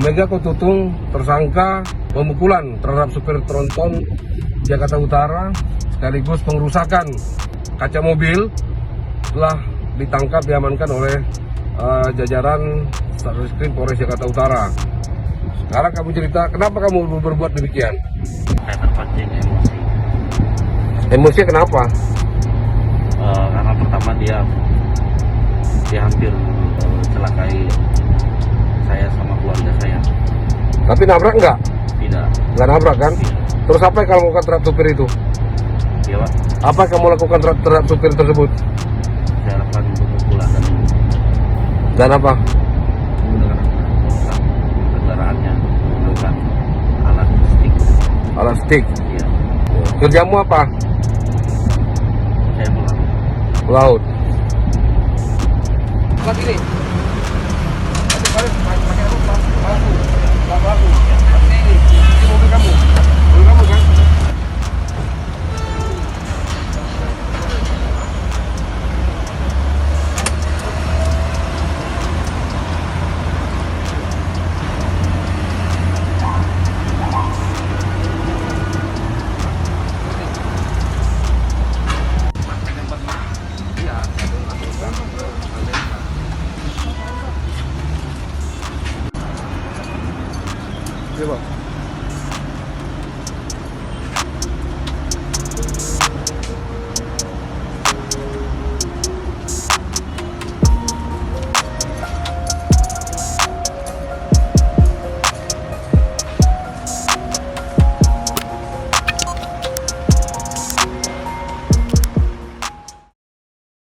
Omega Kotutung tersangka pemukulan terhadap supir tronton Jakarta Utara sekaligus pengerusakan kaca mobil telah ditangkap diamankan oleh jajaran Satreskrim Polres Jakarta Utara. Sekarang kamu cerita, kenapa kamu berbuat demikian? Saya terpancing emosi. Emosinya kenapa? Karena pertama dia hampir celakai saya sama keluarga saya. Tapi nabrak nggak? Tidak. Nggak nabrak kan? Tidak. Terus apa yang kamu lakukan terhadap supir itu? Ya, Pak. Apa yang kamu lakukan terhadap supir tersebut? Saya lakukan pemukulan Dan apa? menggunakan kendaraannya menggunakan alat stick. Alat stick. Iya. Kerjamu apa? Saya pulang. Laut. Saat ini